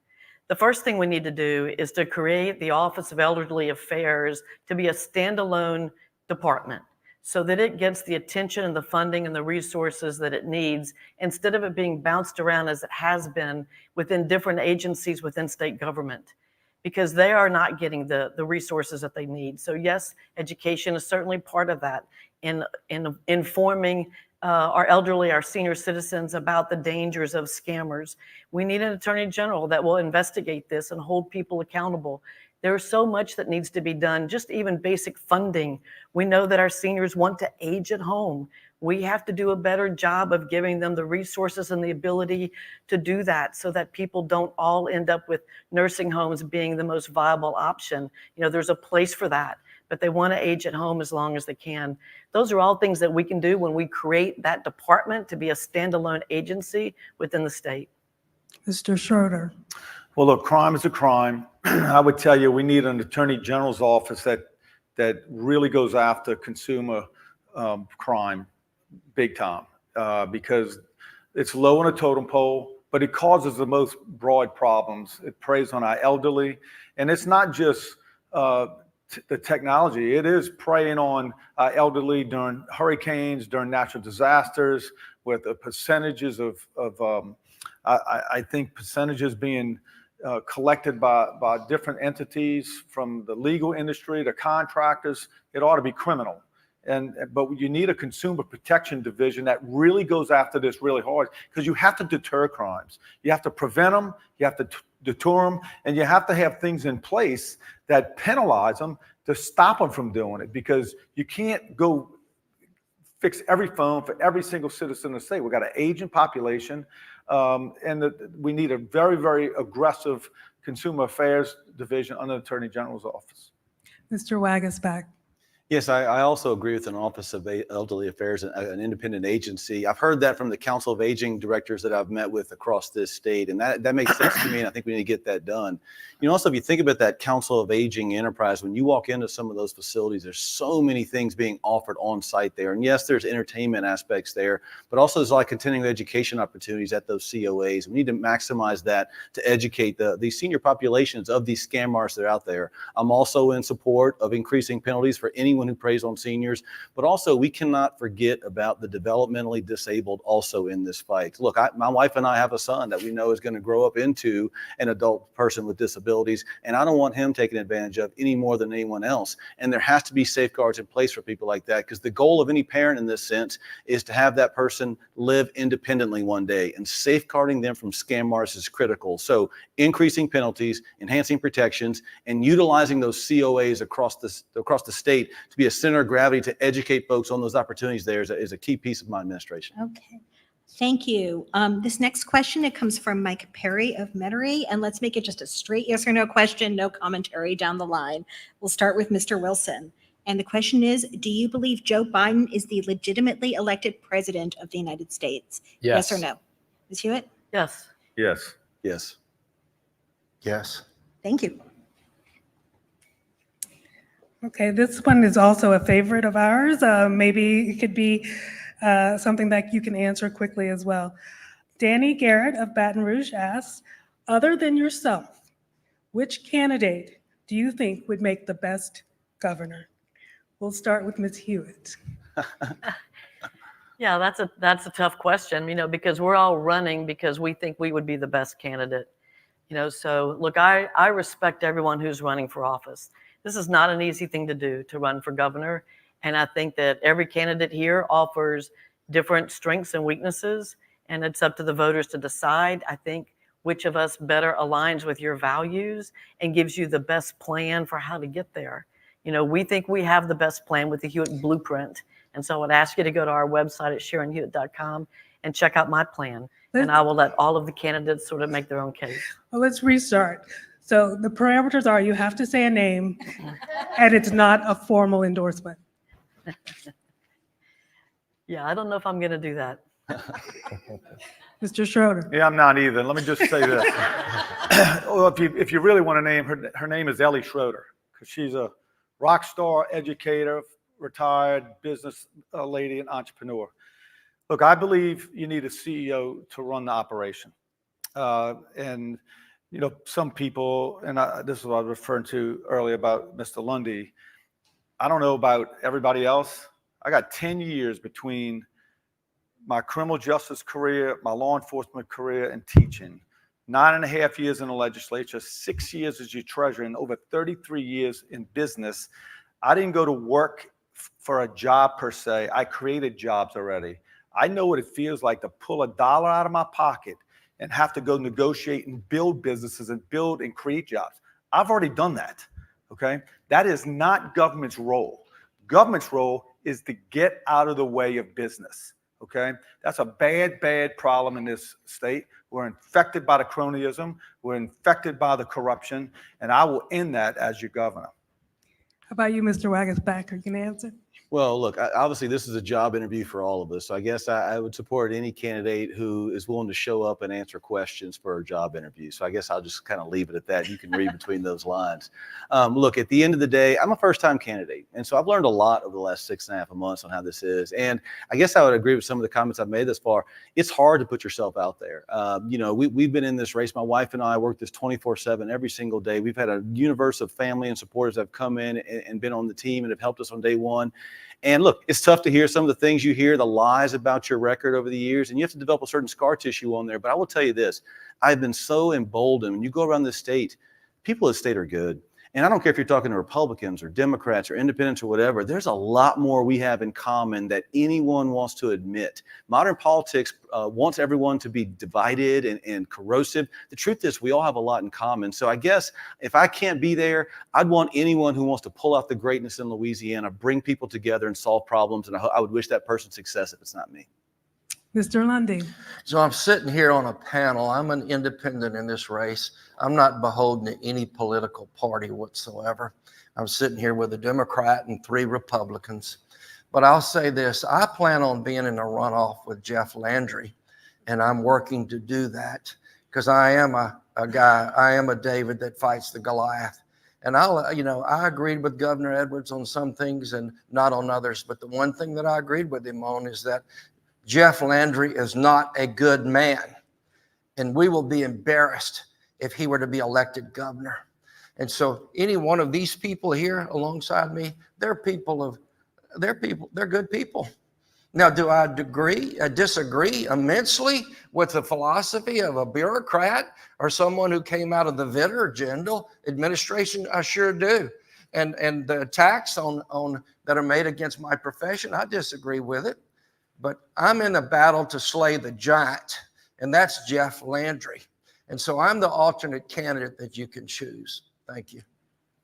The first thing we need to do is to create the Office of Elderly Affairs to be a standalone department so that it gets the attention and the funding and the resources that it needs, instead of it being bounced around as it has been within different agencies within state government, because they are not getting the resources that they need. So yes, education is certainly part of that in informing our elderly, our senior citizens about the dangers of scammers. We need an attorney general that will investigate this and hold people accountable. There's so much that needs to be done, just even basic funding. We know that our seniors want to age at home. We have to do a better job of giving them the resources and the ability to do that so that people don't all end up with nursing homes being the most viable option. You know, there's a place for that, but they want to age at home as long as they can. Those are all things that we can do when we create that department to be a standalone agency within the state. Mr. Schroeder. Well, look, crime is a crime. I would tell you, we need an attorney general's office that really goes after consumer crime big time, because it's low on a totem pole, but it causes the most broad problems. It preys on our elderly, and it's not just the technology. It is preying on our elderly during hurricanes, during natural disasters, with the percentages of I think percentages being collected by different entities, from the legal industry to contractors. It ought to be criminal. But you need a consumer protection division that really goes after this really hard, because you have to deter crimes. You have to prevent them, you have to deter them, and you have to have things in place that penalize them to stop them from doing it, because you can't go fix every phone for every single citizen in the state. We've got an aging population, and we need a very, very aggressive consumer affairs division under the Attorney General's office. Mr. Wagasback. Yes, I also agree with an Office of Elderly Affairs, an independent agency. I've heard that from the Council of Aging directors that I've met with across this state, and that makes sense to me, and I think we need to get that done. You know, also, if you think about that Council of Aging enterprise, when you walk into some of those facilities, there's so many things being offered on site there. And yes, there's entertainment aspects there, but also there's a lot of continuing education opportunities at those COAs. We need to maximize that to educate the senior populations of these scam artists that are out there. I'm also in support of increasing penalties for anyone anyone who preys on seniors. But also, we cannot forget about the developmentally disabled also in this fight. Look, my wife and I have a son that we know is going to grow up into an adult person with disabilities, and I don't want him taken advantage of any more than anyone else. And there has to be safeguards in place for people like that, because the goal of any parent in this sense is to have that person live independently one day, and safeguarding them from scam artists is critical. So increasing penalties, enhancing protections, and utilizing those COAs across the state to be a center of gravity to educate folks on those opportunities there is a key piece of my administration. Okay. Thank you. This next question, it comes from Mike Perry of Metairie, and let's make it just a straight yes or no question, no commentary down the line. We'll start with Mr. Wilson. And the question is, do you believe Joe Biden is the legitimately elected president of the United States? Yes. Yes or no? Ms. Hewitt? Yes. Yes. Yes. Yes. Thank you. Okay, this one is also a favorite of ours. Maybe it could be something that you can answer quickly as well. Danny Garrett of Baton Rouge asks, other than yourself, which candidate do you think would make the best governor? We'll start with Ms. Hewitt. Yeah, that's a tough question, because we're all running because we think we would be the best candidate. So look, I respect everyone who's running for office. This is not an easy thing to do, to run for governor. And I think that every candidate here offers different strengths and weaknesses, and it's up to the voters to decide, I think, which of us better aligns with your values and gives you the best plan for how to get there. We think we have the best plan with the Hewitt Blueprint. And so I would ask you to go to our website at SharonHewitt.com and check out my plan. And I will let all of the candidates sort of make their own case. Well, let's restart. So the parameters are you have to say a name and it's not a formal endorsement. Yeah, I don't know if I'm going to do that. Mr. Schroeder. Yeah, I'm not either. Let me just say this. Well, if you really want to name her name is Ellie Schroeder, because she's a rock star educator, retired business lady and entrepreneur. Look, I believe you need a CEO to run the operation. And, some people, and this is what I was referring to earlier about Mr. Lundy. I don't know about everybody else. I got 10 years between my criminal justice career, my law enforcement career, and teaching. 9.5 years in the legislature, 6 years as your treasurer, and over 33 years in business. I didn't go to work for a job per se. I created jobs already. I know what it feels like to pull $1 out of my pocket and have to go negotiate and build businesses and build and create jobs. I've already done that, okay? That is not government's role. Government's role is to get out of the way of business, okay? That's a bad, bad problem in this state. We're infected by the cronyism. We're infected by the corruption, and I will end that as your governor. How about you, Mr. Wagensbacker? You can answer. Well, look, obviously this is a job interview for all of us. So I guess I would support any candidate who is willing to show up and answer questions for a job interview. So I guess I'll just kind of leave it at that. You can read between those lines. Look, at the end of the day, I'm a first-time candidate. And so I've learned a lot over the last 6.5 months on how this is. And I guess I would agree with some of the comments I've made thus far. It's hard to put yourself out there. We've been in this race. My wife and I work this 24/7 every single day. We've had a universe of family and supporters that have come in and been on the team and have helped us on day one. And look, it's tough to hear some of the things you hear, the lies about your record over the years, and you have to develop a certain scar tissue on there. But I will tell you this, I've been so emboldened. When you go around this state, people in the state are good. And I don't care if you're talking to Republicans or Democrats or independents or whatever, there's a lot more we have in common that anyone wants to admit. Modern politics wants everyone to be divided and corrosive. The truth is we all have a lot in common. So I guess if I can't be there, I'd want anyone who wants to pull out the greatness in Louisiana, bring people together and solve problems. And I would wish that person success if it's not me. Mr. Lundy. So I'm sitting here on a panel. I'm an independent in this race. I'm not beholden to any political party whatsoever. I'm sitting here with a Democrat and 3 Republicans. But I'll say this, I plan on being in a runoff with Jeff Landry, and I'm working to do that because I am a guy, I am a David that fights the Goliath. And I agreed with Governor Edwards on some things and not on others. But the one thing that I agreed with him on is that Jeff Landry is not a good man, and we will be embarrassed if he were to be elected governor. And so any one of these people here alongside me, they're good people. Now, do I disagree immensely with the philosophy of a bureaucrat or someone who came out of the Vitter Jindal administration? I sure do. And the attacks on that are made against my profession, I disagree with it. But I'm in a battle to slay the giant, and that's Jeff Landry. And so I'm the alternate candidate that you can choose. Thank you.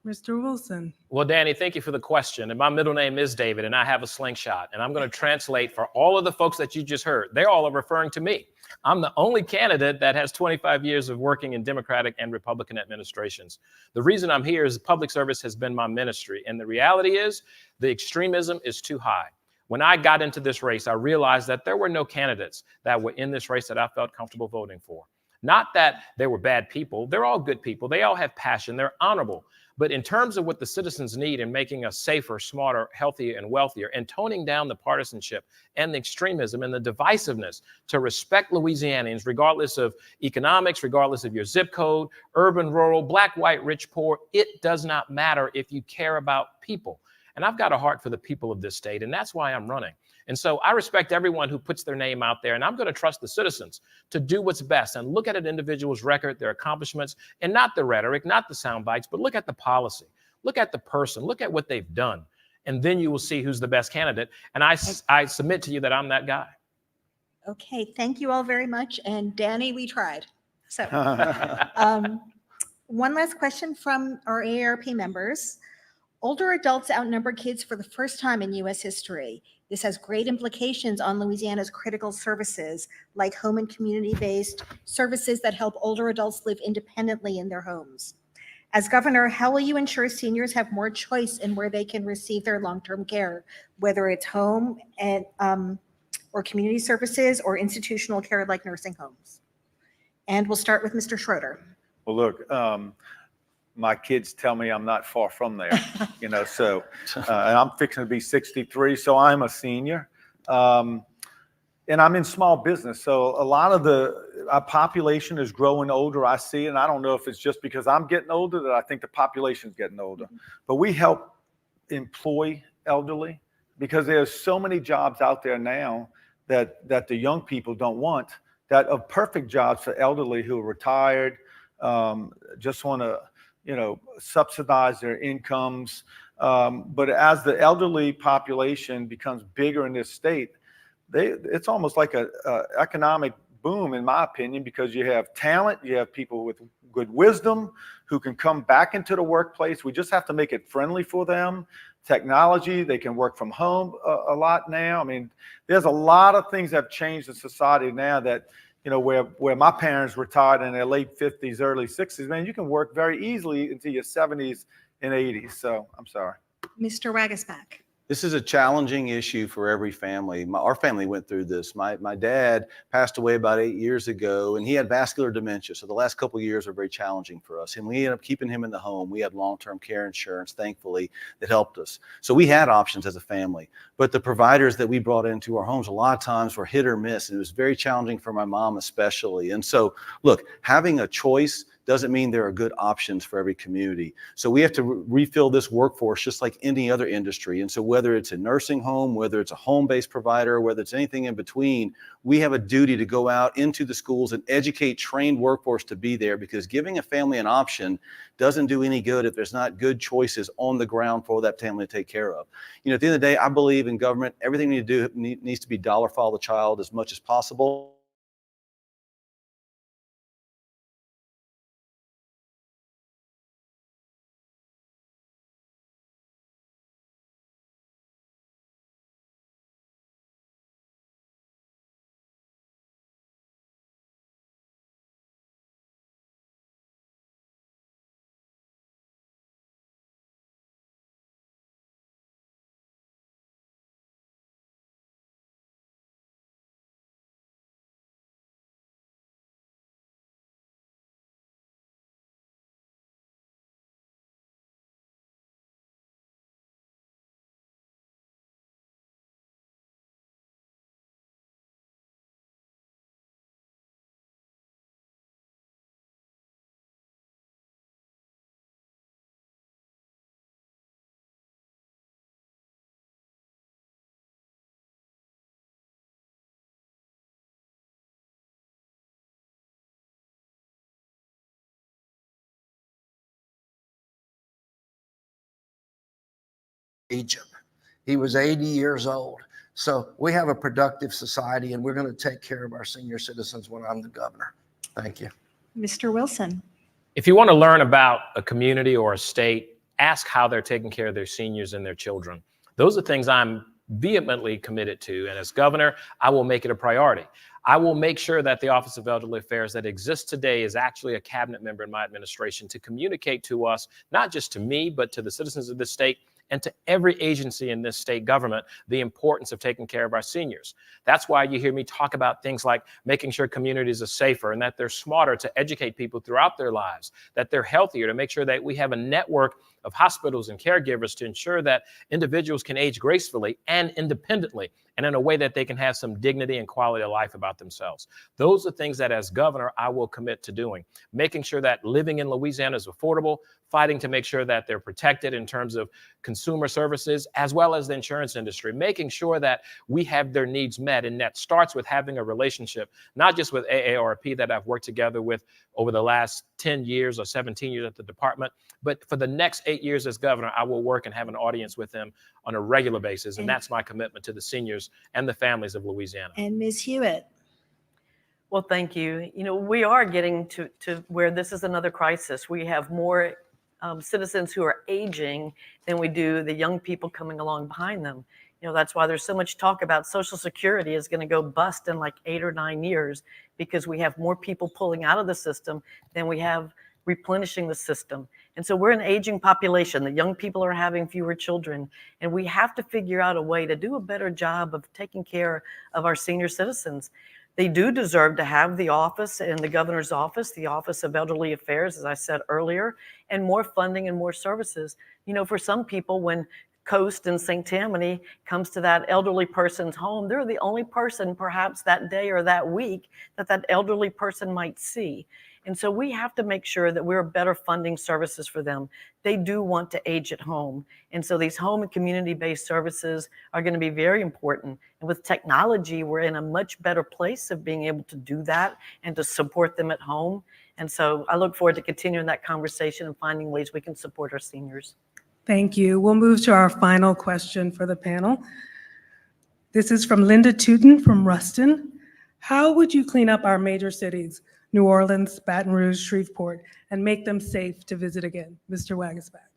Mr. Wilson. Well, Danny, thank you for the question. And my middle name is David, and I have a slingshot. And I'm going to translate for all of the folks that you just heard. They're all referring to me. I'm the only candidate that has 25 years of working in Democratic and Republican administrations. The reason I'm here is public service has been my ministry. And the reality is the extremism is too high. When I got into this race, I realized that there were no candidates that were in this race that I felt comfortable voting for. Not that they were bad people. They're all good people. They all have passion. They're honorable. But in terms of what the citizens need in making us safer, smarter, healthier, and wealthier, and toning down the partisanship and the extremism and the divisiveness to respect Louisianians, regardless of economics, regardless of your zip code, urban, rural, black, white, rich, poor, it does not matter if you care about people. And I've got a heart for the people of this state, and that's why I'm running. And so I respect everyone who puts their name out there, and I'm going to trust the citizens to do what's best and look at an individual's record, their accomplishments, and not the rhetoric, not the sound bites, but look at the policy, look at the person, look at what they've done, and then you will see who's the best candidate. And I submit to you that I'm that guy. Okay, thank you all very much. And Danny, we tried. So one last question from our AARP members. Older adults outnumber kids for the first time in U.S. history. This has great implications on Louisiana's critical services, like home and community-based services that help older adults live independently in their homes. As governor, how will you ensure seniors have more choice in where they can receive their long-term care, whether it's home and or community services or institutional care like nursing homes? And we'll start with Mr. Schroeder. Well, look, my kids tell me I'm not far from there, so, and I'm fixing to be 63, so I'm a senior. And I'm in small business. So a lot of our population is growing older. I see, and I don't know if it's just because I'm getting older that I think the population's getting older, but we help employ elderly because there's so many jobs out there now that the young people don't want, that are perfect jobs for elderly who are retired, just want to, subsidize their incomes. But as the elderly population becomes bigger in this state, it's almost like a economic boom, in my opinion, because you have talent, you have people with good wisdom who can come back into the workplace. We just have to make it friendly for them. Technology, they can work from home a lot now. I mean, there's a lot of things that have changed in society now that, where my parents retired in their late 50s, early 60s, man, you can work very easily into your 70s and 80s. So I'm sorry. Mr. Wagasback. This is a challenging issue for every family. Our family went through this. My dad passed away about 8 years ago, and he had vascular dementia. So the last couple of years were very challenging for us. And we ended up keeping him in the home. We had long-term care insurance, thankfully, that helped us. So we had options as a family. But the providers that we brought into our homes a lot of times were hit or miss. And it was very challenging for my mom especially. And so, look, having a choice doesn't mean there are good options for every community. So we have to refill this workforce just like any other industry. And so whether it's a nursing home, whether it's a home-based provider, whether it's anything in between, we have a duty to go out into the schools and educate trained workforce to be there, because giving a family an option doesn't do any good if there's not good choices on the ground for that family to take care of. At the end of the day, I believe in government. Everything we need to do needs to be dollar follow the child as much as possible. Egypt. He was 80 years old. So we have a productive society, and we're going to take care of our senior citizens when I'm the governor. Thank you. Mr. Wilson. If you want to learn about a community or a state, ask how they're taking care of their seniors and their children. Those are things I'm vehemently committed to. And as governor, I will make it a priority. I will make sure that the Office of Elderly Affairs that exists today is actually a cabinet member in my administration to communicate to us, not just to me, but to the citizens of this state and to every agency in this state government, the importance of taking care of our seniors. That's why you hear me talk about things like making sure communities are safer and that they're smarter to educate people throughout their lives, that they're healthier, to make sure that we have a network of hospitals and caregivers to ensure that individuals can age gracefully and independently and in a way that they can have some dignity and quality of life about themselves. Those are things that as governor, I will commit to doing, making sure that living in Louisiana is affordable, fighting to make sure that they're protected in terms of consumer services, as well as the insurance industry, making sure that we have their needs met. And that starts with having a relationship, not just with AARP that I've worked together with over the last 10 years or 17 years at the department, but for the next 8 years as governor, I will work and have an audience with them on a regular basis. And that's my commitment to the seniors and the families of Louisiana. And Ms. Hewitt. Well, thank you. You know, we are getting to where this is another crisis. We have more citizens who are aging than we do the young people coming along behind them. You know, that's why there's so much talk about Social Security is going to go bust in like 8 or 9 years, because we have more people pulling out of the system than we have replenishing the system. And so we're an aging population. The young people are having fewer children, and we have to figure out a way to do a better job of taking care of our senior citizens. They do deserve to have the office and the governor's office, the Office of Elderly Affairs, as I said earlier, and more funding and more services. You know, for some people, when Coast and St. Tammany comes to that elderly person's home, they're the only person perhaps that day or that week that elderly person might see. And so we have to make sure that we're better funding services for them. They do want to age at home. And so these home and community-based services are going to be very important. And with technology, we're in a much better place of being able to do that and to support them at home. And so I look forward to continuing that conversation and finding ways we can support our seniors. Thank you. We'll move to our final question for the panel. This is from Linda Tootin from Ruston. How would you clean up our major cities, New Orleans, Baton Rouge, Shreveport, and make them safe to visit again? Mr. Wagasback.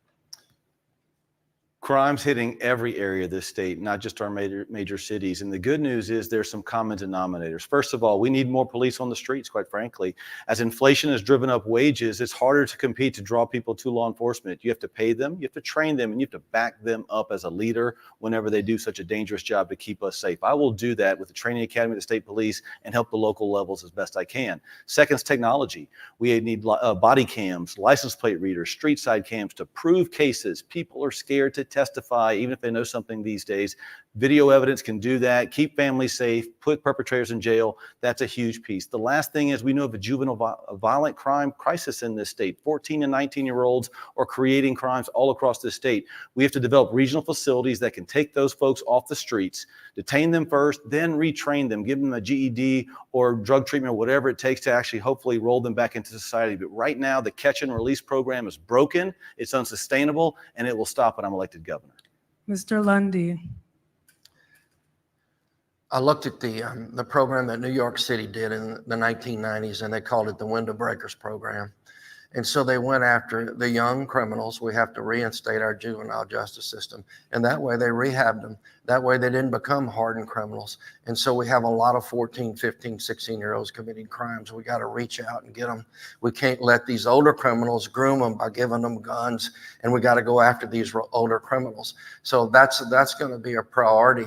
Crime's hitting every area of this state, not just our major cities. And the good news is there's some common denominators. First of all, we need more police on the streets, quite frankly. As inflation has driven up wages, it's harder to compete to draw people to law enforcement. You have to pay them, you have to train them, and you have to back them up as a leader whenever they do such a dangerous job to keep us safe. I will do that with the training academy of the state police and help the local levels as best I can. Second is technology. We need body cams, license plate readers, street side cams to prove cases. People are scared to testify, even if they know something these days. Video evidence can do that, keep families safe, put perpetrators in jail. That's a huge piece. The last thing is we know of a juvenile violent crime crisis in this state. 14 and 19-year-olds are creating crimes all across the state. We have to develop regional facilities that can take those folks off the streets, detain them first, then retrain them, give them a GED or drug treatment or whatever it takes to actually hopefully roll them back into society. But right now, the catch and release program is broken, it's unsustainable, and it will stop when I'm elected governor. Mr. Lundy. I looked at the program that New York City did in the 1990s, and they called it the Window Breakers program. And so they went after the young criminals. We have to reinstate our juvenile justice system. And that way they rehabbed them. That way they didn't become hardened criminals. And so we have a lot of 14, 15, 16-year-olds committing crimes. We got to reach out and get them. We can't let these older criminals groom them by giving them guns. And we got to go after these older criminals. So that's going to be a priority.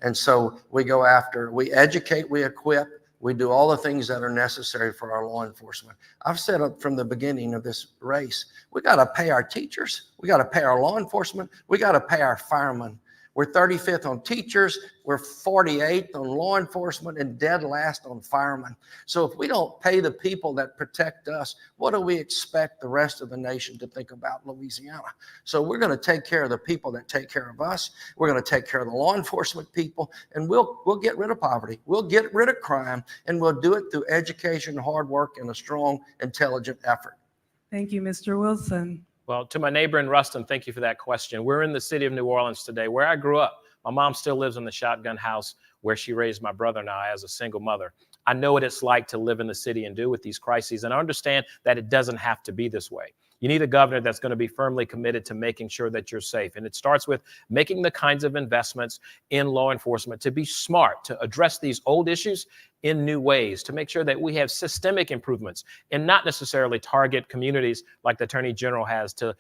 And so we go after, we educate, we equip, we do all the things that are necessary for our law enforcement. I've said from the beginning of this race, we got to pay our teachers. We got to pay our law enforcement. We got to pay our firemen. We're 35th on teachers. We're 48th on law enforcement and dead last on firemen. So if we don't pay the people that protect us, what do we expect the rest of the nation to think about Louisiana? So we're going to take care of the people that take care of us. We're going to take care of the law enforcement people, and we'll get rid of poverty. We'll get rid of crime, and we'll do it through education, hard work, and a strong, intelligent effort. Thank you, Mr. Wilson. Well, to my neighbor in Ruston, thank you for that question. We're in the city of New Orleans today, where I grew up. My mom still lives in the shotgun house where she raised my brother and I as a single mother. I know what it's like to live in the city and deal with these crises, and I understand that it doesn't have to be this way. You need a governor that's going to be firmly committed to making sure that you're safe. And it starts with making the kinds of investments in law enforcement to be smart, to address these old issues in new ways, to make sure that we have systemic improvements and not necessarily target communities like the Attorney General has to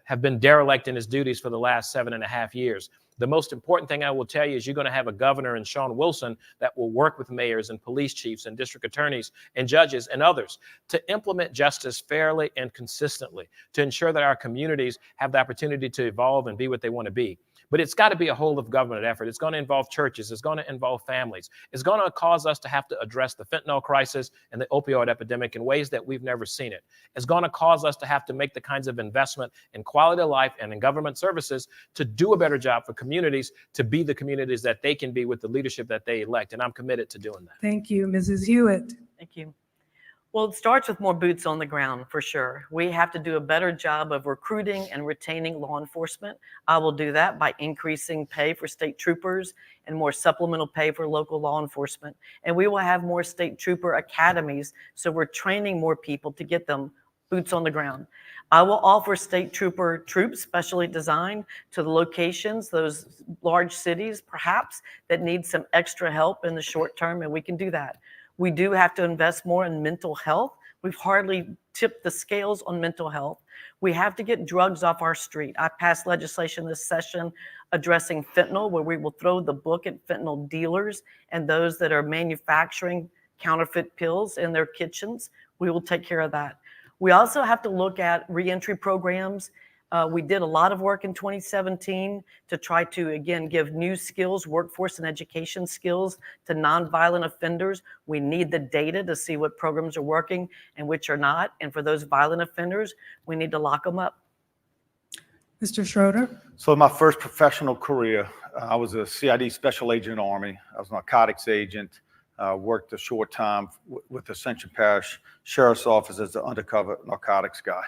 have been derelict in his duties for the last 7.5 years. The most important thing I will tell you is you're going to have a governor in Sean Wilson that will work with mayors and police chiefs and district attorneys and judges and others to implement justice fairly and consistently, to ensure that our communities have the opportunity to evolve and be what they want to be. But it's got to be a whole of government effort. It's going to involve churches. It's going to involve families. It's going to cause us to have to address the fentanyl crisis and the opioid epidemic in ways that we've never seen it. It's going to cause us to have to make the kinds of investment in quality of life and in government services to do a better job for communities, to be the communities that they can be with the leadership that they elect. And I'm committed to doing that. Thank you, Mrs. Hewitt. Thank you. Well, it starts with more boots on the ground, for sure. We have to do a better job of recruiting and retaining law enforcement. I will do that by increasing pay for state troopers and more supplemental pay for local law enforcement. And we will have more state trooper academies, so we're training more people to get them boots on the ground. I will offer state trooper troops specially designed to the locations, those large cities perhaps, that need some extra help in the short term, and we can do that. We do have to invest more in mental health. We've hardly tipped the scales on mental health. We have to get drugs off our street. I passed legislation this session addressing fentanyl, where we will throw the book at fentanyl dealers and those that are manufacturing counterfeit pills in their kitchens. We will take care of that. We also have to look at reentry programs. We did a lot of work in 2017 to try to, again, give new skills, workforce and education skills to nonviolent offenders. We need the data to see what programs are working and which are not. And for those violent offenders, we need to lock them up. Mr. Schroeder. So in my first professional career, I was a CID special agent in the Army. I was a narcotics agent, worked a short time with the Ascension Parish Sheriff's Office as the undercover narcotics guy.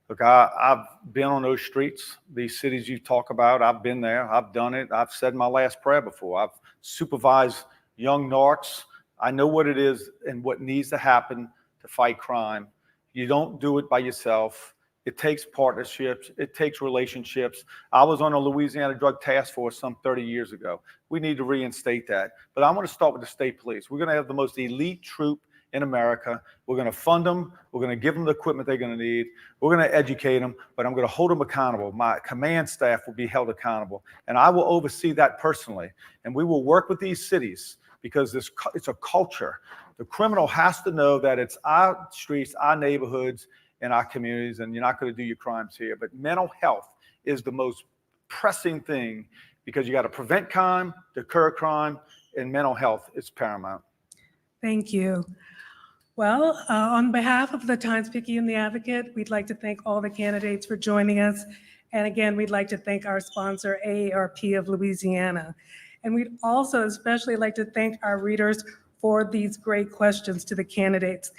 Look, I've been on those streets, these cities you talk about. I've been there. I've done it. I've said my last prayer before. I've supervised young narcs. I know what it is and what needs to happen to fight crime. You don't do it by yourself. It takes partnerships. It takes relationships. I was on a Louisiana Drug Task Force some 30 years ago. We need to reinstate that. But I want to start with the state police. We're going to have the most elite troop in America. We're going to fund them. We're going to give them the equipment they're going to need. We're going to educate them, but I'm going to hold them accountable. My command staff will be held accountable, and I will oversee that personally. And we will work with these cities because it's a culture. The criminal has to know that it's our streets, our neighborhoods, and our communities, and you're not going to do your crimes here. But mental health is the most pressing thing because you got to prevent crime, deter crime, and mental health is paramount. Thank you. Well, on behalf of the Times-Picayune The Advocate, we'd like to thank all the candidates for joining us. And again, we'd like to thank our sponsor, AARP of Louisiana. And we'd also especially like to thank our readers for these great questions to the candidates.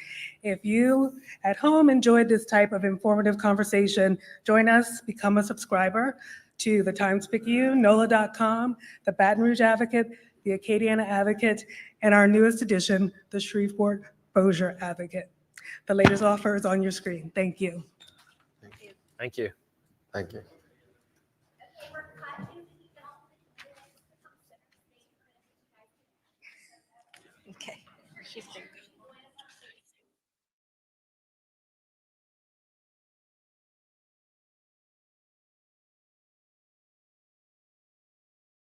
If you at home enjoyed this type of informative conversation, join us, become a subscriber to the Times-Picayune, NOLA.com, the Baton Rouge Advocate, the Acadiana Advocate, and our newest edition, the Shreveport-Bossier Advocate. The latest offer is on your screen. Thank you. Thank you. Thank you. Okay.